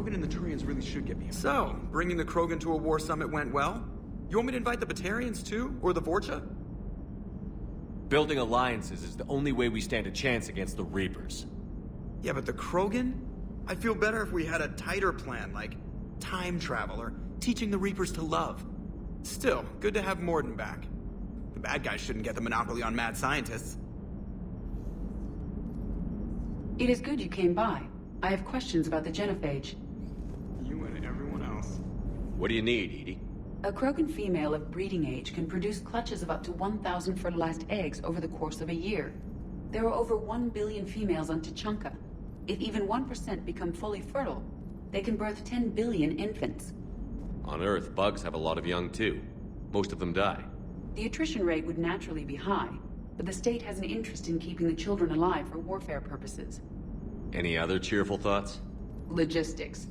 Krogan and the Turians really should get behind. So, bringing the Krogan to a war summit went well? You want me to invite the Batarians too? Or the Vorcha? Building alliances is the only way we stand a chance against the Reapers. Yeah, but the Krogan? I'd feel better if we had a tighter plan, like time travel or teaching the Reapers to love. Still, good to have Morden back. The bad guys shouldn't get the monopoly on mad scientists. It is good you came by. I have questions about the genophage. You and everyone else. What do you need, Edie? A Krogan female of breeding age can produce clutches of up to 1,000 fertilized eggs over the course of a year. There are over 1 billion females on Tuchanka. If even 1% become fully fertile, they can birth 10 billion infants. On Earth, bugs have a lot of young too. Most of them die. The attrition rate would naturally be high, but the state has an interest in keeping the children alive for warfare purposes. Any other cheerful thoughts? Logistics.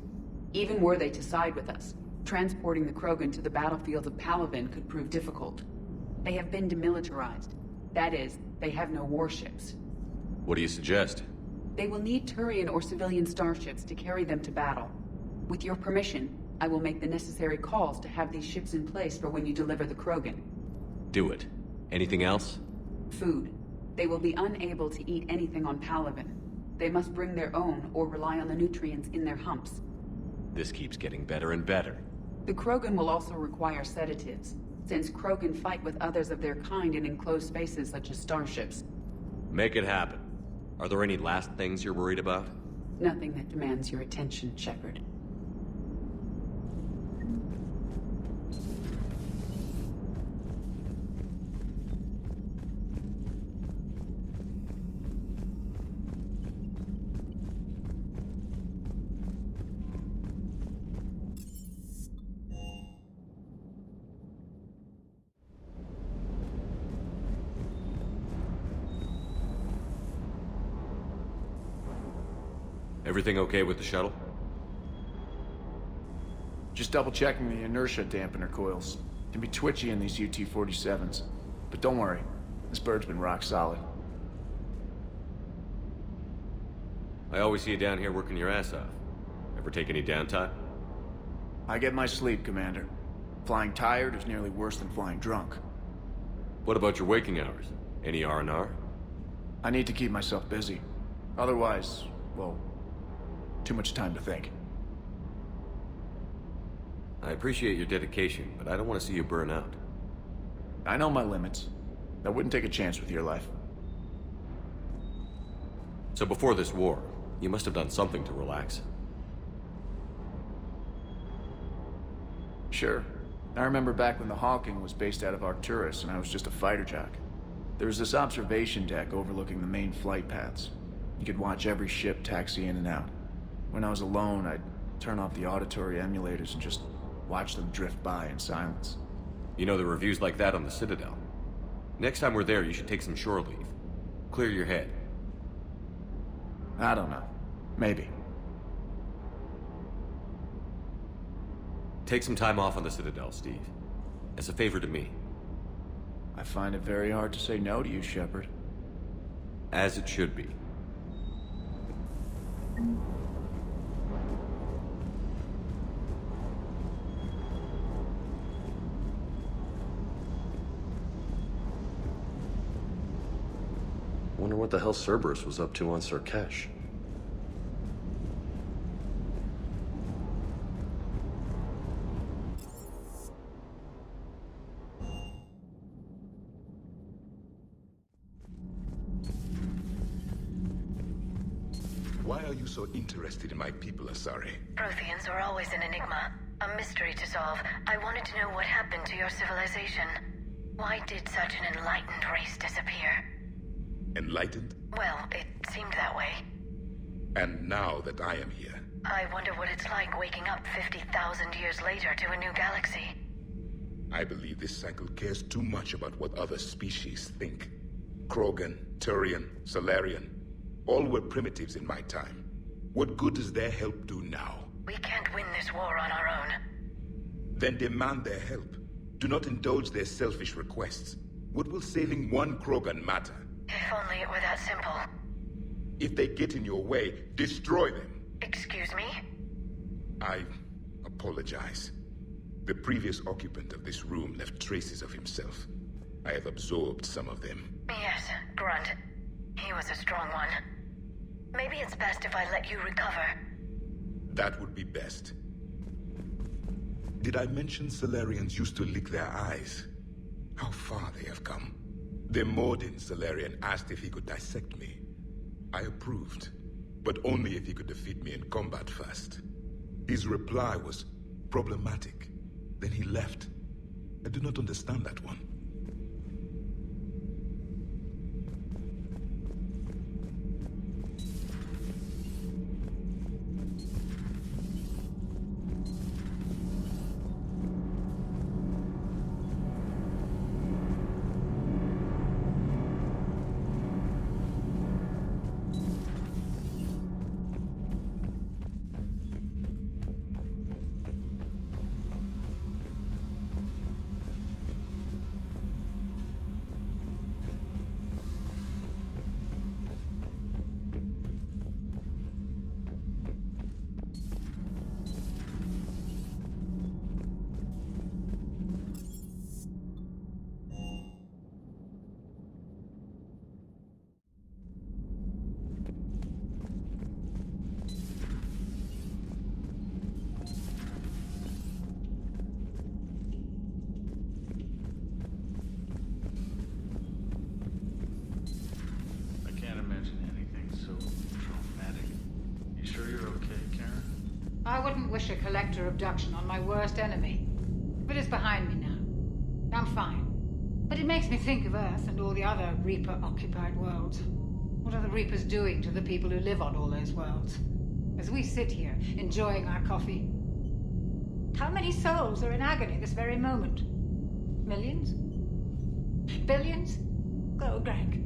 Even were they to side with us, transporting the Krogan to the battlefields of Palaven could prove difficult. They have been demilitarized. That is, they have no warships. What do you suggest? They will need Turian or civilian starships to carry them to battle. With your permission, I will make the necessary calls to have these ships in place for when you deliver the Krogan. Do it. Anything else? Food. They will be unable to eat anything on Palaven. They must bring their own or rely on the nutrients in their humps. This keeps getting better and better. The Krogan will also require sedatives, since Krogan fight with others of their kind in enclosed spaces such as starships. Make it happen. Are there any last things you're worried about? Nothing that demands your attention, Shepard. Everything okay with the shuttle? Just double checking the inertia dampener coils. Can be twitchy in these UT-47s. But don't worry, this bird's been rock solid. I always see you down here working your ass off. Ever take any downtime? I get my sleep, Commander. Flying tired is nearly worse than flying drunk. What about your waking hours? Any R&R? I need to keep myself busy. Otherwise, well, too much time to think. I appreciate your dedication, but I don't want to see you burn out. I know my limits. I wouldn't take a chance with your life. So before this war, you must have done something to relax. Sure. I remember back when the Hawking was based out of Arcturus and I was just a fighter jock. There was this observation deck overlooking the main flight paths. You could watch every ship taxi in and out. When I was alone, I'd turn off the auditory emulators and just watch them drift by in silence. You know, there are reviews like that on the Citadel. Next time we're there, you should take some shore leave. Clear your head. I don't know. Maybe. Take some time off on the Citadel, Steve. As a favor to me. I find it very hard to say no to you, Shepard. As it should be. Wonder what the hell Cerberus was up to on Sarkesh. Why are you so interested in my people, Asari? Protheans are always an enigma, a mystery to solve. I wanted to know what happened to your civilization. Why did such an enlightened race disappear? Enlightened? Well, it seemed that way. And now that I am here, I wonder what it's like waking up 50,000 years later to a new galaxy. I believe this cycle cares too much about what other species think. Krogan, Turian, Solarian, all were primitives in my time. What good does their help do now? We can't win this war on our own. Then demand their help. Do not indulge their selfish requests. What will saving one Krogan matter? If only it were that simple. If they get in your way, destroy them. Excuse me? I apologize. The previous occupant of this room left traces of himself. I have absorbed some of them. Yes, Grunt. He was a strong one. Maybe it's best if I let you recover. That would be best. Did I mention Solarians used to lick their eyes? How far they have come. The Mordin Solarian asked if he could dissect me. I approved, but only if he could defeat me in combat first. His reply was problematic. Then he left. I do not understand that one. I wouldn't wish a collector abduction on my worst enemy. But it's behind me now. I'm fine. But it makes me think of Earth and all the other Reaper-occupied worlds. What are the Reapers doing to the people who live on all those worlds? As we sit here, enjoying our coffee. How many souls are in agony this very moment? Millions? Billions? Go, Greg.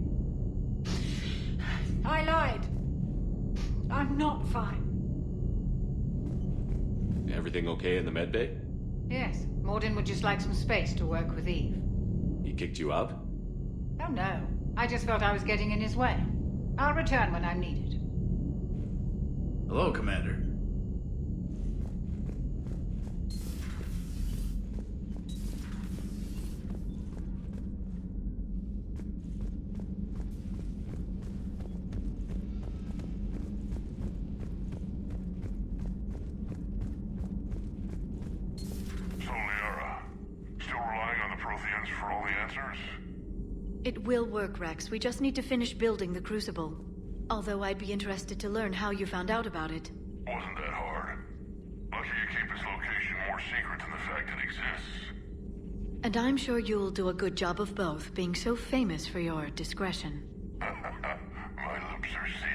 I lied. I'm not fine. Everything okay in the medbay? Yes, Mordin would just like some space to work with Eve. He kicked you out? Oh no, I just felt I was getting in his way. I'll return when I'm needed. Hello, Commander. It will work, Rex. We just need to finish building the Crucible. Although I'd be interested to learn how you found out about it. Wasn't that hard. Lucky you keep its location more secret than the fact it exists. And I'm sure you'll do a good job of both, being so famous for your discretion. My lips are sealed.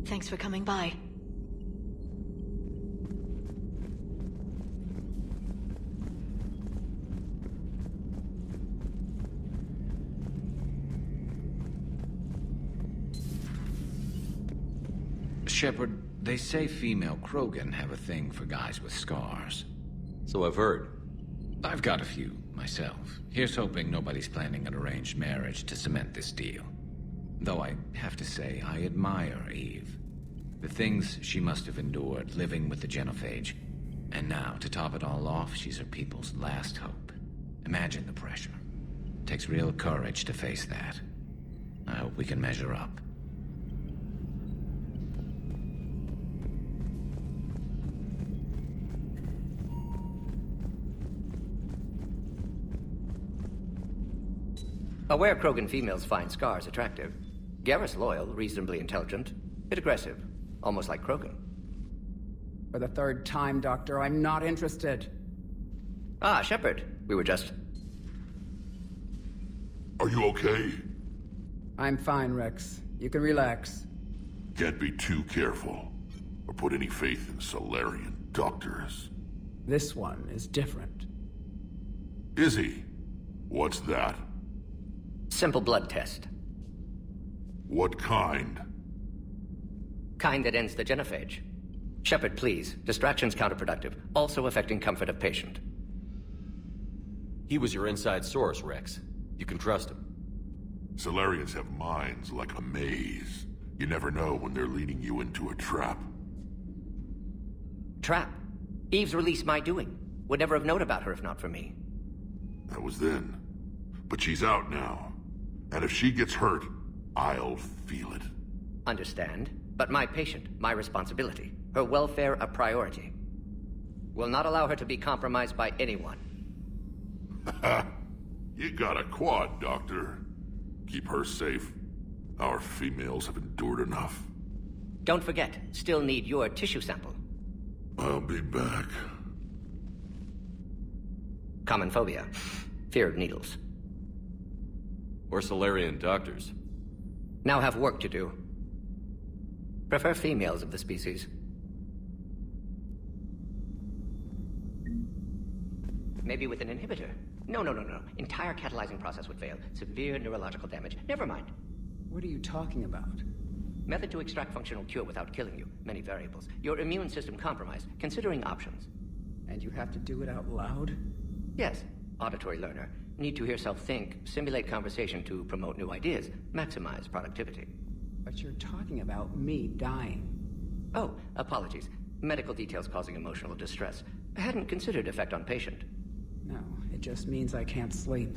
Thanks for coming by. Shepard, they say female Krogan have a thing for guys with scars. So I've heard. I've got a few, myself. Here's hoping nobody's planning an arranged marriage to cement this deal. Though I have to say, I admire Eve. The things she must have endured living with the Genophage. And now, to top it all off, she's her people's last hope. Imagine the pressure. It takes real courage to face that. I hope we can measure up. Aware Krogan females find scars attractive. Garrus loyal, reasonably intelligent, bit aggressive, almost like Krogan. For the third time, Doctor, I'm not interested. Ah, Shepard. We were just... Are you okay? I'm fine, Rex. You can relax. Can't be too careful, or put any faith in Solarian doctors. This one is different. Is he? What's that? Simple blood test. What kind? Kind that ends the genophage. Shepard, please. Distraction's counterproductive, also affecting comfort of patient. He was your inside source, Rex. You can trust him. Solarians have minds like a maze. You never know when they're leading you into a trap. Trap? Eve's release my doing. Would never have known about her if not for me. That was then. But she's out now. And if she gets hurt, I'll feel it. Understand. But my patient, my responsibility. Her welfare a priority. Will not allow her to be compromised by anyone. You got a quad, Doctor. Keep her safe. Our females have endured enough. Don't forget, still need your tissue sample. I'll be back. Common phobia. Fear of needles. Or Solarian doctors. Now have work to do. Prefer females of the species. Maybe with an inhibitor. No. Entire catalyzing process would fail. Severe neurological damage. Never mind. What are you talking about? Method to extract functional cure without killing you. Many variables. Your immune system compromised. Considering options. And you have to do it out loud? Yes. Auditory learner. Need to hear self think. Simulate conversation to promote new ideas. Maximize productivity. But you're talking about me dying. Oh, apologies. Medical details causing emotional distress. I hadn't considered effect on patient. No, it just means I can't sleep.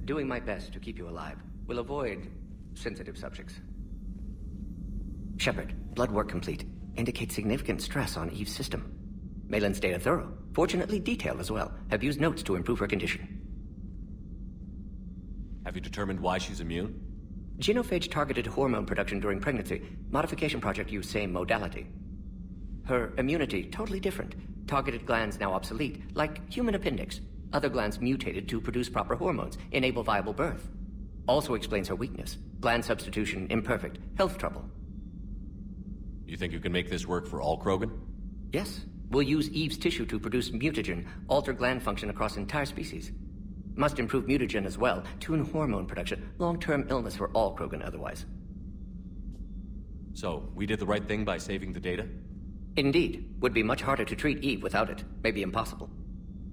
Doing my best to keep you alive. Will avoid sensitive subjects. Shepard, blood work complete. Indicates significant stress on Eve's system. Malin's data thorough. Fortunately detailed as well. Have used notes to improve her condition. Have you determined why she's immune? Genophage targeted hormone production during pregnancy. Modification project used same modality. Her immunity totally different. Targeted glands now obsolete, like human appendix. Other glands mutated to produce proper hormones, enable viable birth. Also explains her weakness. Gland substitution imperfect. Health trouble. You think you can make this work for all Krogan? Yes. We'll use Eve's tissue to produce mutagen, alter gland function across entire species. Must improve mutagen as well, tune hormone production. Long-term illness for all Krogan otherwise. So, we did the right thing by saving the data? Indeed. Would be much harder to treat Eve without it. Maybe impossible.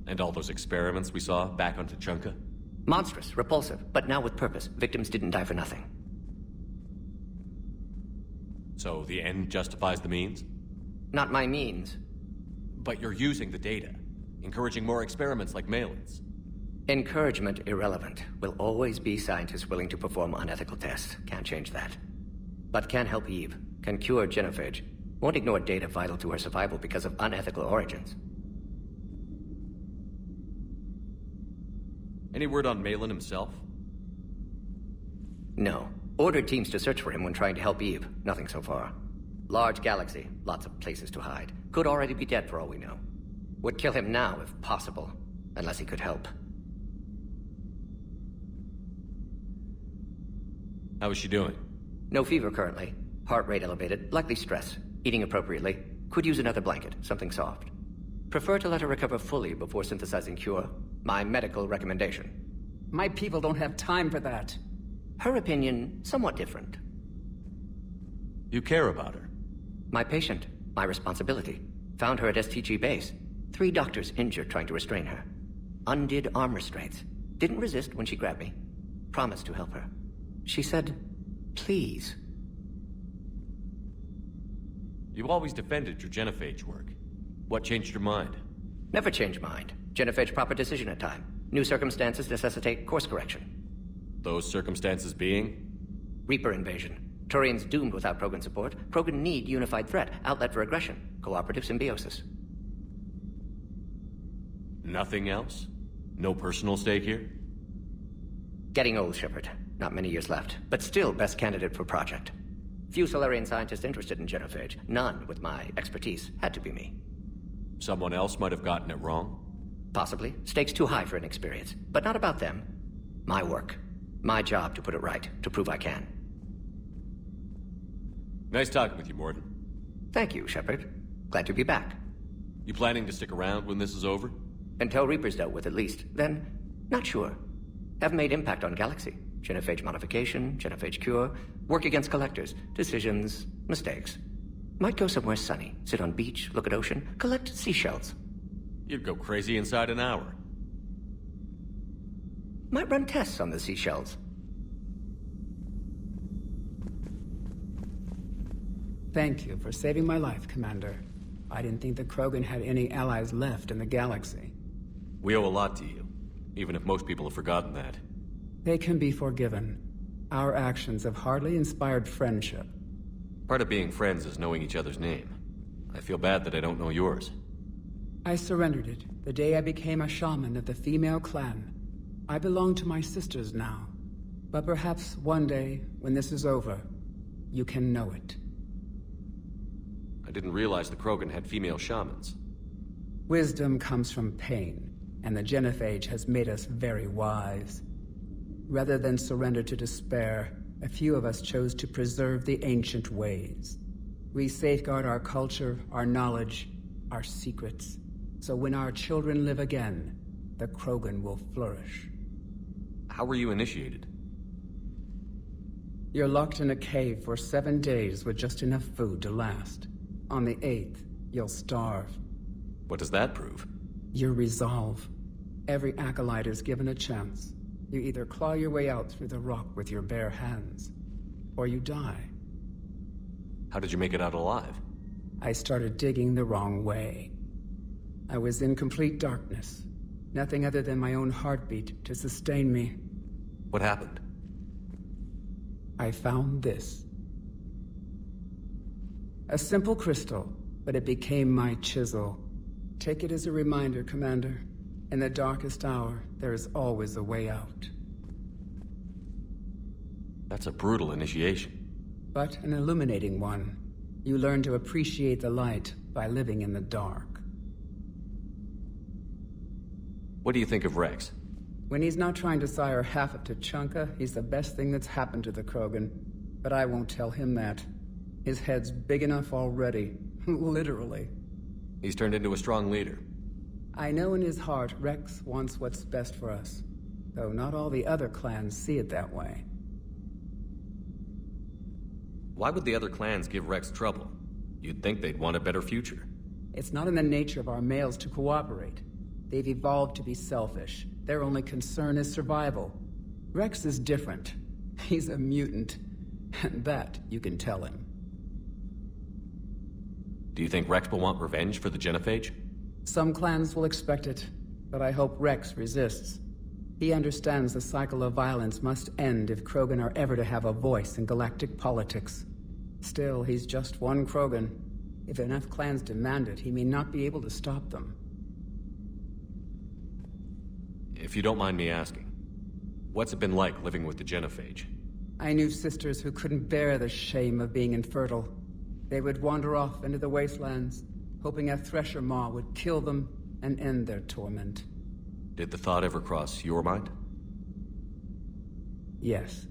And all those experiments we saw back on Tuchanka? Monstrous, repulsive, but now with purpose. Victims didn't die for nothing. So the end justifies the means? Not my means. But you're using the data, encouraging more experiments like Malin's. Encouragement irrelevant. Will always be scientists willing to perform unethical tests. Can't change that. But can help Eve. Can cure genophage. Won't ignore data vital to her survival because of unethical origins. Any word on Malin himself? No. Ordered teams to search for him when trying to help Eve. Nothing so far. Large galaxy. Lots of places to hide. Could already be dead for all we know. Would kill him now if possible. Unless he could help. How is she doing? No fever currently. Heart rate elevated. Likely stress. Eating appropriately. Could use another blanket. Something soft. Prefer to let her recover fully before synthesizing cure. My medical recommendation. My people don't have time for that. Her opinion, somewhat different. You care about her? My patient. My responsibility. Found her at STG base. 3 doctors injured trying to restrain her. Undid arm restraints. Didn't resist when she grabbed me. Promised to help her. She said, please. You always defended your genophage work. What changed your mind? Never change mind. Genophage proper decision at time. New circumstances necessitate course correction. Those circumstances being? Reaper invasion. Turians doomed without Krogan support. Krogan need unified threat. Outlet for aggression. Cooperative symbiosis. Nothing else? No personal stake here? Getting old, Shepard. Not many years left. But still best candidate for project. Few Solarian scientists interested in genophage. None with my expertise. Had to be me. Someone else might have gotten it wrong? Possibly. Stakes too high for inexperience. But not about them. My work. My job to put it right, to prove I can. Nice talking with you, Morden. Thank you, Shepard. Glad to be back. You planning to stick around when this is over? Until Reaper's dealt with, at least. Then, not sure. Haven't made impact on Galaxy. Genophage modification, genophage cure, work against collectors, decisions, mistakes. Might go somewhere sunny, sit on beach, look at ocean, collect seashells. You'd go crazy inside an hour. Might run tests on the seashells. Thank you for saving my life, Commander. I didn't think the Krogan had any allies left in the galaxy. We owe a lot to you, even if most people have forgotten that. They can be forgiven. Our actions have hardly inspired friendship. Part of being friends is knowing each other's name. I feel bad that I don't know yours. I surrendered it the day I became a shaman of the female clan. I belong to my sisters now. But perhaps one day, when this is over, you can know it. I didn't realize the Krogan had female shamans. Wisdom comes from pain, and the genophage has made us very wise. Rather than surrender to despair, a few of us chose to preserve the ancient ways. We safeguard our culture, our knowledge, our secrets. So when our children live again, the Krogan will flourish. How were you initiated? You're locked in a cave for 7 days with just enough food to last. On the 8th, you'll starve. What does that prove? Your resolve. Every acolyte is given a chance. You either claw your way out through the rock with your bare hands, or you die. How did you make it out alive? I started digging the wrong way. I was in complete darkness. Nothing other than my own heartbeat to sustain me. What happened? I found this. A simple crystal, but it became my chisel. Take it as a reminder, Commander. In the darkest hour, there is always a way out. That's a brutal initiation. But an illuminating one. You learn to appreciate the light by living in the dark. What do you think of Rex? When he's not trying to sire half of Tuchanka, he's the best thing that's happened to the Krogan. But I won't tell him that. His head's big enough already. Literally. He's turned into a strong leader. I know in his heart Rex wants what's best for us. Though not all the other clans see it that way. Why would the other clans give Rex trouble? You'd think they'd want a better future. It's not in the nature of our males to cooperate. They've evolved to be selfish. Their only concern is survival. Rex is different. He's a mutant. And that you can tell him. Do you think Rex will want revenge for the genophage? Some clans will expect it, but I hope Rex resists. He understands the cycle of violence must end if Krogan are ever to have a voice in galactic politics. Still, he's just one Krogan. If enough clans demand it, he may not be able to stop them. If you don't mind me asking, what's it been like living with the genophage? I knew sisters who couldn't bear the shame of being infertile. They would wander off into the wastelands, hoping a thresher maw would kill them and end their torment. Did the thought ever cross your mind? Yes.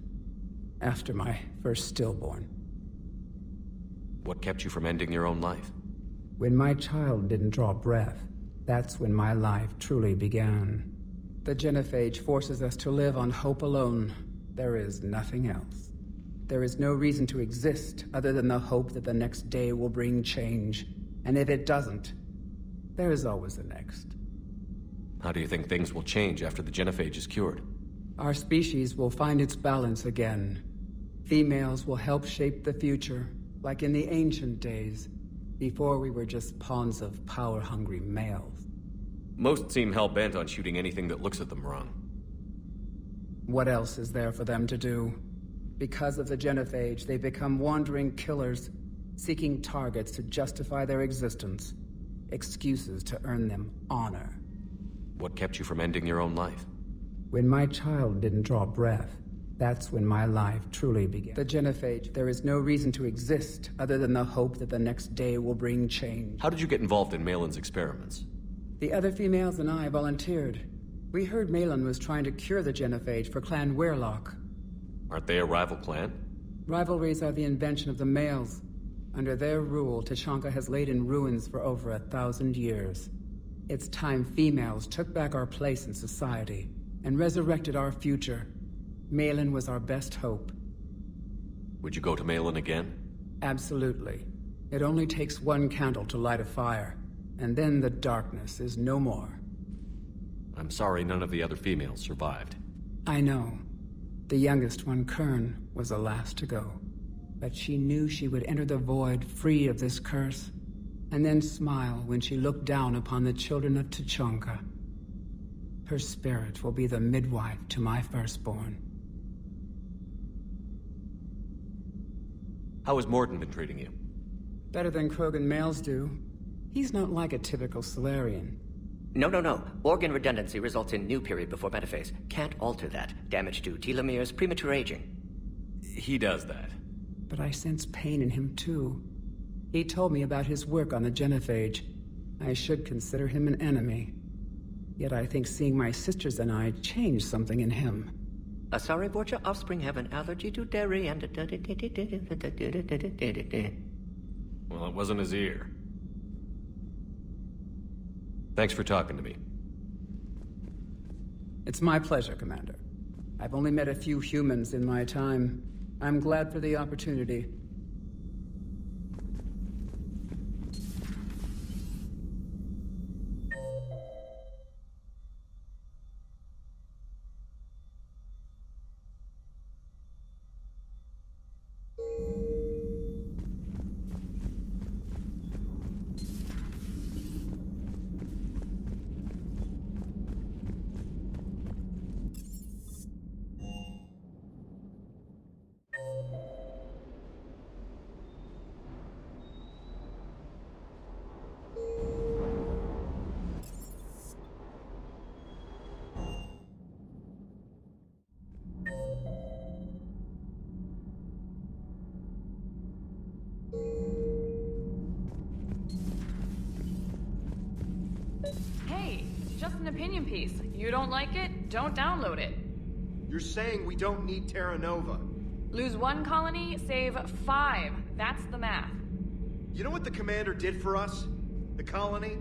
After my first stillborn. What kept you from ending your own life? When my child didn't draw breath, that's when my life truly began. The genophage forces us to live on hope alone. There is nothing else. There is no reason to exist other than the hope that the next day will bring change. And if it doesn't, there is always the next. How do you think things will change after the genophage is cured? Our species will find its balance again. Females will help shape the future, like in the ancient days, before we were just pawns of power-hungry males. Most seem hell-bent on shooting anything that looks at them wrong. What else is there for them to do? Because of the genophage, they become wandering killers, seeking targets to justify their existence, excuses to earn them honor. What kept you from ending your own life? When my child didn't draw breath, that's when my life truly began. The genophage, there is no reason to exist other than the hope that the next day will bring change. How did you get involved in Malin's experiments? The other females and I volunteered. We heard Malin was trying to cure the genophage for Clan Weirlock. Aren't they a rival clan? Rivalries are the invention of the males. Under their rule, Tachanka has laid in ruins for over 1,000 years. It's time females took back our place in society and resurrected our future. Malin was our best hope. Would you go to Malin again? Absolutely. It only takes one candle to light a fire, and then the darkness is no more. I'm sorry none of the other females survived. I know. The youngest one, Kern, was the last to go. But she knew she would enter the void free of this curse, and then smile when she looked down upon the children of Tachanka. Her spirit will be the midwife to my firstborn. How has Morden been treating you? Better than Krogan males do. He's not like a typical Solarian. No. Organ redundancy results in new period before metaphase. Can't alter that. Damage to telomeres, premature aging. He does that. But I sense pain in him too. He told me about his work on the genophage. I should consider him an enemy. Yet I think seeing my sisters and I changed something in him. Asari Borgia offspring have an allergy to dairy and... Well, it wasn't his ear. Thanks for talking to me. It's my pleasure, Commander. I've only met a few humans in my time. I'm glad for the opportunity. Hey, it's just an opinion piece. You don't like it? Don't download it. You're saying we don't need Terra Nova. Lose 1 colony, save 5. That's the math. You know what the commander did for us? The colony?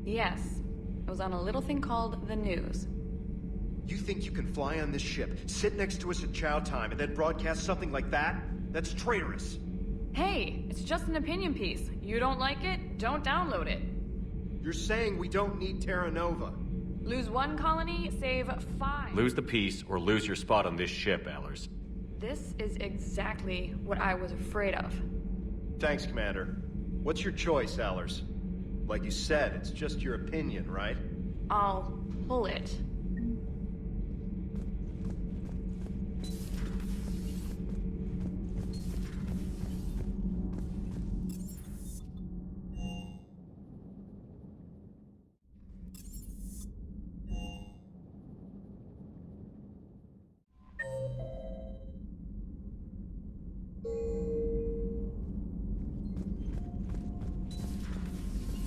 Yes. It was on a little thing called the news. You think you can fly on this ship, sit next to us at chow time, and then broadcast something like that? That's traitorous. Hey, it's just an opinion piece. You don't like it? Don't download it. You're saying we don't need Terra Nova. Lose 1 colony, save 5. Lose the peace or lose your spot on this ship, Allers. This is exactly what I was afraid of. Thanks, Commander. What's your choice, Allers? Like you said, it's just your opinion, right? I'll pull it.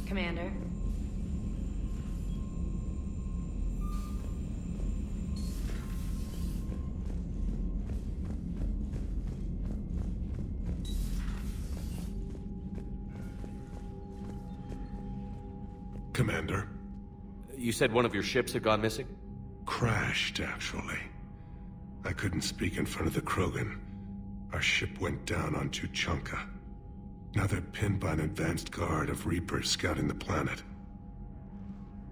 Commander. Commander. You said one of your ships had gone missing? Crashed, actually. I couldn't speak in front of the Krogan. Our ship went down on Tuchanka. Now they're pinned by an advanced guard of Reapers scouting the planet.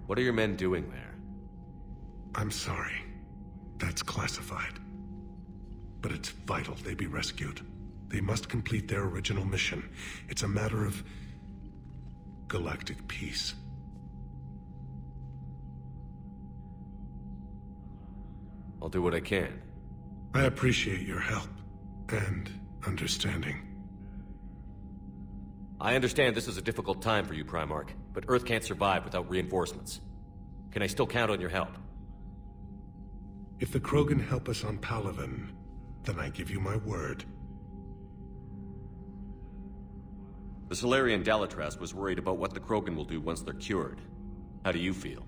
What are your men doing there? I'm sorry. That's classified. But it's vital they be rescued. They must complete their original mission. It's a matter of galactic peace. I'll do what I can. I appreciate your help and understanding. I understand this is a difficult time for you, Primarch, but Earth can't survive without reinforcements. Can I still count on your help? If the Krogan help us on Palaven, then I give you my word. The Solarian Dalatras was worried about what the Krogan will do once they're cured. How do you feel?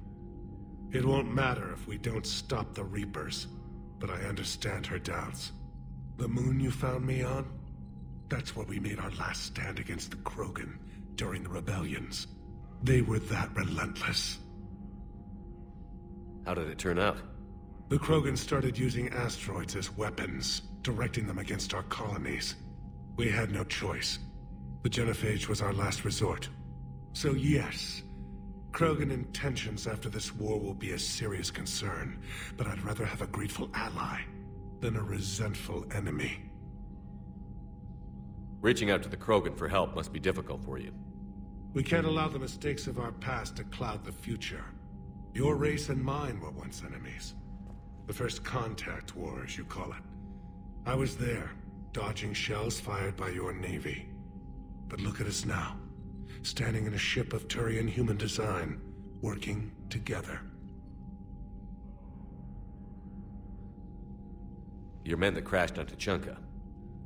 It won't matter if we don't stop the Reapers, but I understand her doubts. The moon you found me on? That's where we made our last stand against the Krogan during the rebellions. They were that relentless. How did it turn out? The Krogan started using asteroids as weapons, directing them against our colonies. We had no choice. The Genophage was our last resort. So yes, Krogan intentions after this war will be a serious concern, but I'd rather have a grateful ally than a resentful enemy. Reaching out to the Krogan for help must be difficult for you. We can't allow the mistakes of our past to cloud the future. Your race and mine were once enemies. The first contact war, as you call it. I was there, dodging shells fired by your navy. But look at us now, standing in a ship of Turian human design, working together. Your men that crashed on Tuchanka.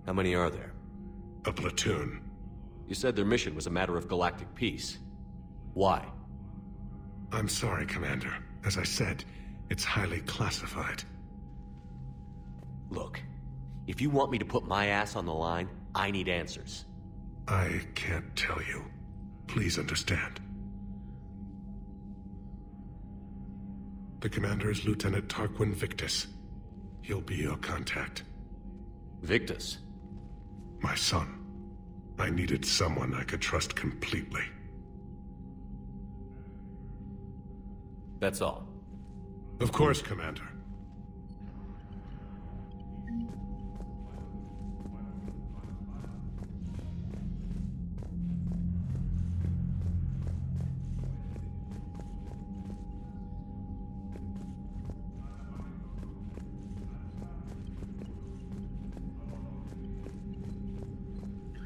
How many are there? A platoon. You said their mission was a matter of galactic peace. Why? I'm sorry, Commander. As I said, it's highly classified. Look, if you want me to put my ass on the line, I need answers. I can't tell you. Please understand. The commander is Lieutenant Tarquin Victus. He'll be your contact. Victus? My son. I needed someone I could trust completely. That's all. Of course, Commander.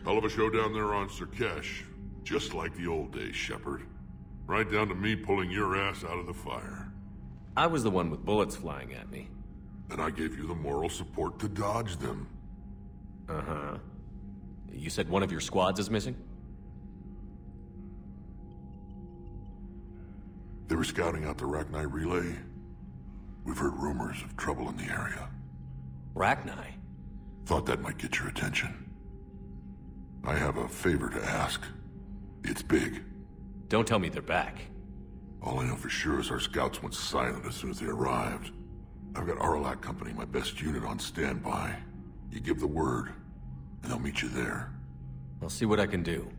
Hell of a show down there on Surkesh. Just like the old days, Shepard. Right down to me pulling your ass out of the fire. I was the one with bullets flying at me. And I gave you the moral support to dodge them. Uh-huh. You said one of your squads is missing? They were scouting out the Rachni relay. We've heard rumors of trouble in the area. Rachni? Thought that might get your attention. I have a favor to ask. It's big. Don't tell me they're back. All I know for sure is our scouts went silent as soon as they arrived. I've got Aralac Company, my best unit, on standby. You give the word, and they'll meet you there. I'll see what I can do.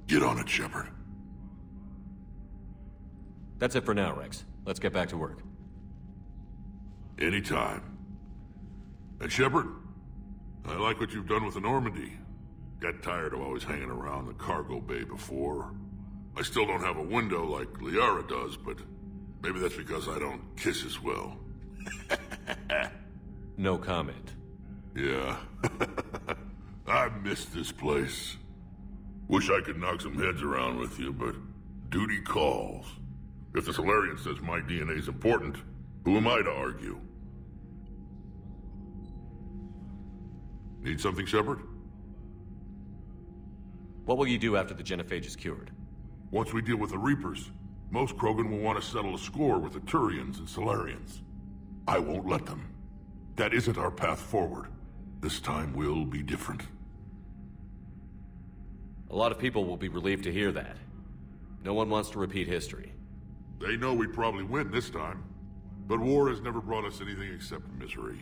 Get on it, Shepard. That's it for now, Rex. Let's get back to work. Anytime. And Shepard, I like what you've done with the Normandy. Got tired of always hanging around the cargo bay before. I still don't have a window like Liara does, but maybe that's because I don't kiss as well. No comment. Yeah. I miss this place. Wish I could knock some heads around with you, but duty calls. If the Solarian says my DNA's important, who am I to argue? Need something, Shepard? What will you do after the Genophage is cured? Once we deal with the Reapers, most Krogan will want to settle a score with the Turians and Solarians. I won't let them. That isn't our path forward. This time will be different. A lot of people will be relieved to hear that. No one wants to repeat history. They know we probably win this time. But war has never brought us anything except misery.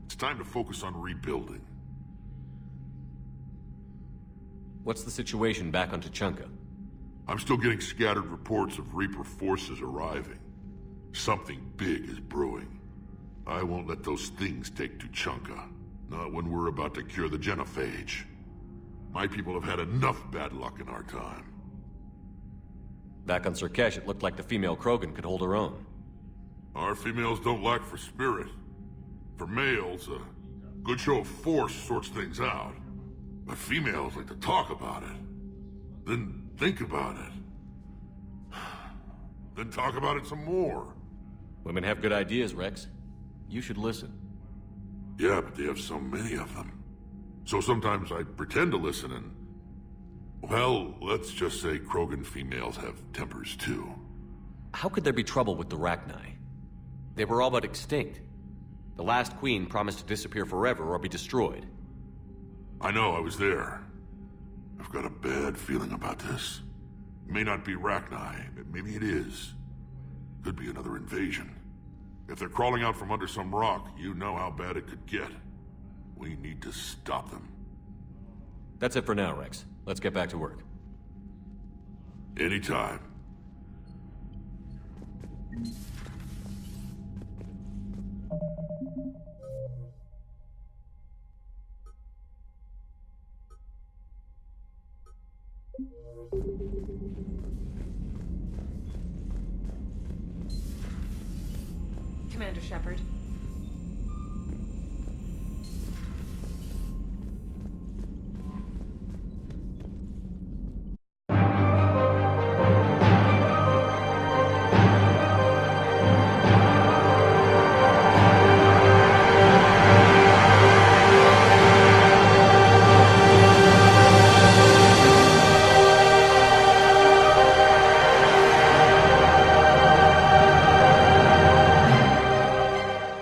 It's time to focus on rebuilding. What's the situation back on Tuchanka? I'm still getting scattered reports of Reaper forces arriving. Something big is brewing. I won't let those things take Tuchanka. Not when we're about to cure the Genophage. My people have had enough bad luck in our time. Back on Surkesh, it looked like the female Krogan could hold her own. Our females don't lack for spirit. For males, a good show of force sorts things out. But females like to talk about it. Then think about it. Then talk about it some more. Women have good ideas, Rex. You should listen. Yeah, but they have so many of them. So sometimes I pretend to listen and... Well, let's just say Krogan females have tempers too. How could there be trouble with the Rachni? They were all but extinct. The last queen promised to disappear forever or be destroyed. I know, I was there. I've got a bad feeling about this. It may not be Rachni, maybe it is. Could be another invasion. If they're crawling out from under some rock, you know how bad it could get. We need to stop them. That's it for now, Rex. Let's get back to work. Anytime. Commander Shepard,